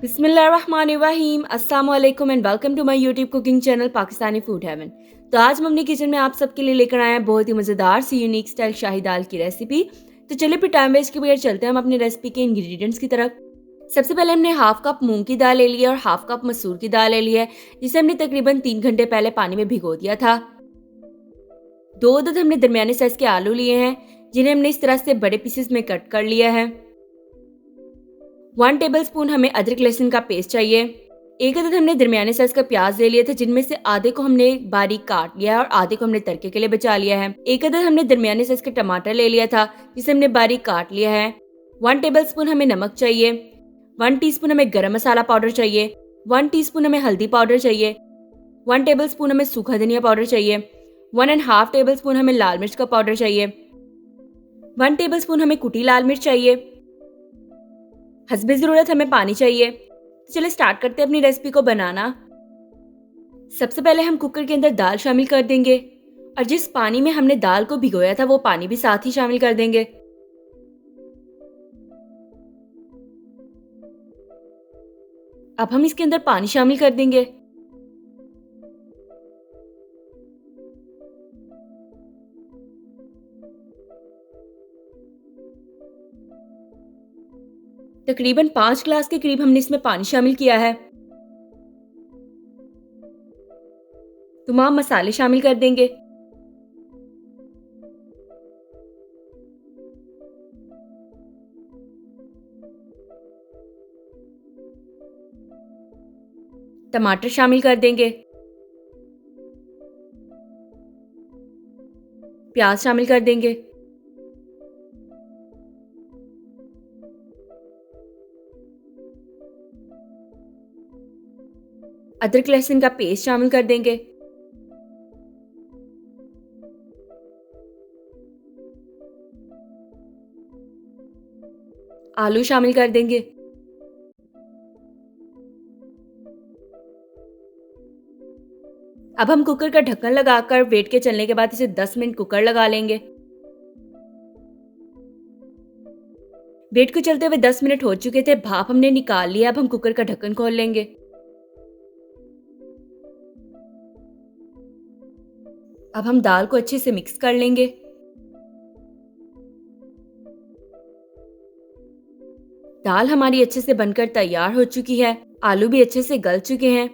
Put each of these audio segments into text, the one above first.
बिस्मिल्लाहिर्रहमानिर्रहीम अस्सलाम वालेकुम and welcome to my YouTube cooking channel Pakistani food heaven. तो आज हम अपनी किचन में आप सबके लिए लेकर आए हैं बहुत ही मज़ेदार सी यूनिक स्टाइल शाही दाल की रेसिपी। तो चलिए फिर टाइम वेस्ट के बगैर चलते हैं हम अपनी रेसिपी के इंग्रेडिएंट्स की तरफ। सबसे पहले हमने हाफ कप मूंग की दाल ले ली है और हाफ कप मसूर की दाल ले ली है, जिसे हमने तकरीबन 3 घंटे पहले पानी में भिगो दिया था। 2 अदद हमने दरमियाने साइज के आलू लिए हैं, जिन्हें हमने इस तरह से बड़े पीसेस में कट कर लिया है। 1 टेबल स्पून हमें अदरक लहसुन का पेस्ट चाहिए। 1 अदद हमने दरमियाने साइज का प्याज ले लिया था, जिनमें से आधे को हमने बारीक काट लिया है और आधे को हमने तड़के के लिए बचा लिया है। 1 अदद हमने दरमियाने साइज का टमाटर ले लिया था, जिसे हमने बारीक काट लिया है। 1 टेबल स्पून हमें नमक चाहिए। 1 टीस्पून हमें गरम मसाला पाउडर चाहिए। 1 टीस्पून हमें हल्दी पाउडर चाहिए। 1 टेबल स्पून हमें सूखा धनिया पाउडर चाहिए। 1.5 टेबल स्पून हमें लाल मिर्च का पाउडर चाहिए। 1 टेबल स्पून हमें कुटी लाल मिर्च चाहिए। हस्बे ज़रूरत हमें पानी चाहिए। तो चलिए स्टार्ट करते हैं अपनी रेसिपी को बनाना। सबसे पहले हम कुकर के अंदर दाल शामिल कर देंगे और जिस पानी में हमने दाल को भिगोया था वो पानी भी साथ ही शामिल कर देंगे। अब हम इसके अंदर पानी शामिल कर देंगे। तकरीबन 5 ग्लास के करीब हमने इसमें पानी शामिल किया है। तमाम मसाले शामिल कर देंगे। टमाटर शामिल कर देंगे। प्याज शामिल कर देंगे। अदरक लहसुन का पेस्ट शामिल कर देंगे। आलू शामिल कर देंगे। अब हम कुकर का ढक्कन लगाकर वेट के चलने के बाद इसे 10 मिनट कुकर लगा लेंगे। वेट को चलते हुए 10 मिनट हो चुके थे, भाप हमने निकाल लिया। अब हम कुकर का ढक्कन खोल लेंगे। अब हम दाल को अच्छे से मिक्स कर लेंगे। दाल हमारी अच्छे से बनकर तैयार हो चुकी है। आलू भी अच्छे से गल चुके हैं।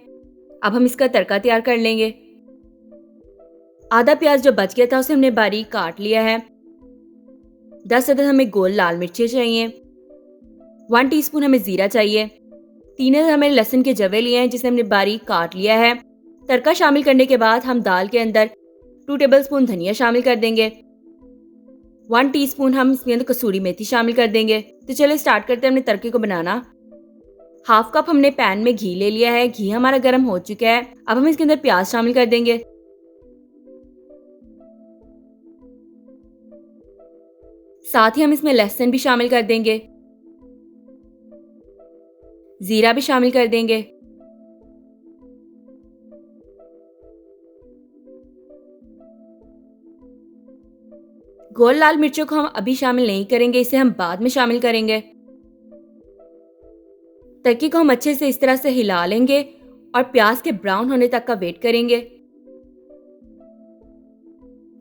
अब हम इसका तड़का तैयार कर लेंगे। आधा प्याज जो बच गया था उसे हमने बारीक काट लिया है। 10 अदद हमें गोल लाल मिर्चें चाहिए। 1 टीस्पून हमें जीरा चाहिए। 3 अदद हमें लहसुन के जवे लिए हैं, जिसे हमने बारीक काट लिया है। तड़का शामिल करने के बाद हम दाल के अंदर 2 टेबल स्पून धनिया शामिल कर देंगे। 1 टीस्पून हम इसके अंदर कसूरी मेथी शामिल कर देंगे। तो चलिए स्टार्ट करते हैं अपने तड़के को बनाना। हाफ कप हमने पैन में घी ले लिया है। घी हमारा गर्म हो चुका है। अब हम इसके अंदर प्याज शामिल कर देंगे। साथ ही हम इसमें लहसुन भी शामिल कर देंगे। जीरा भी शामिल कर देंगे। गोल लाल मिर्चों को हम अभी शामिल नहीं करेंगे, इसे हम बाद में शामिल करेंगे। तड़के को हम अच्छे से इस तरह से हिला लेंगे और प्याज के ब्राउन होने तक का वेट करेंगे।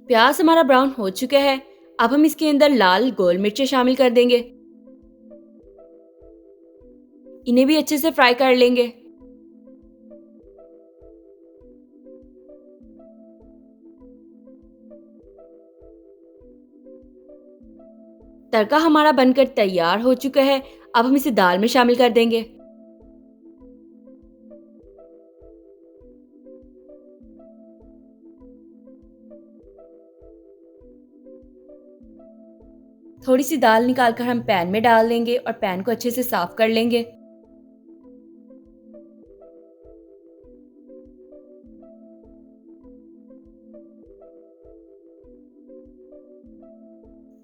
प्याज हमारा ब्राउन हो चुका है। अब हम इसके अंदर लाल गोल मिर्चें शामिल कर देंगे। इन्हें भी अच्छे से फ्राई कर लेंगे। तड़का हमारा बनकर तैयार हो चुका है। अब हम इसे दाल में शामिल कर देंगे। थोड़ी सी दाल निकालकर हम पैन में डाल देंगे और पैन को अच्छे से साफ कर लेंगे।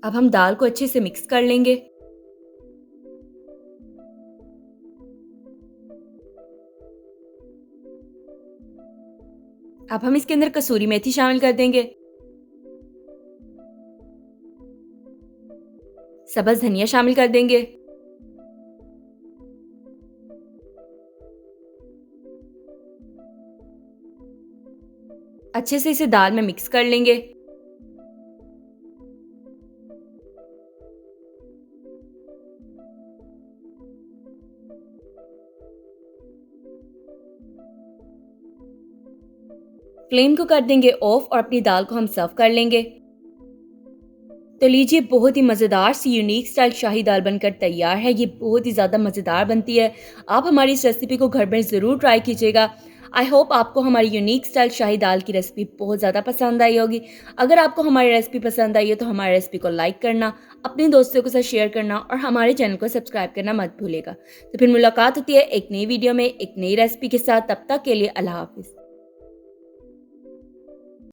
अब हम दाल को अच्छे से मिक्स कर लेंगे। अब हम इसके अंदर कसूरी मेथी शामिल कर देंगे। सब्ज धनिया शामिल कर देंगे। अच्छे से इसे दाल में मिक्स कर लेंगे। फ्लेम को कर देंगे ऑफ और अपनी दाल को हम सर्व कर लेंगे। तो लीजिए, बहुत ही मज़ेदार सी यूनिक स्टाइल शाही दाल बनकर तैयार है। ये बहुत ही ज़्यादा मज़ेदार बनती है। आप हमारी इस रेसिपी को घर में ज़रूर ट्राई कीजिएगा। आई होप आपको हमारी यूनिक स्टाइल शाही दाल की रेसिपी बहुत ज़्यादा पसंद आई होगी। अगर आपको हमारी रेसिपी पसंद आई है तो हमारी रेसिपी को लाइक करना, अपने दोस्तों के साथ शेयर करना और हमारे चैनल को सब्सक्राइब करना मत भूलिएगा। तो फिर मुलाकात होती है एक नई वीडियो में एक नई रेसिपी के साथ। तब तक के लिए अल्लाह हाफ़िज़।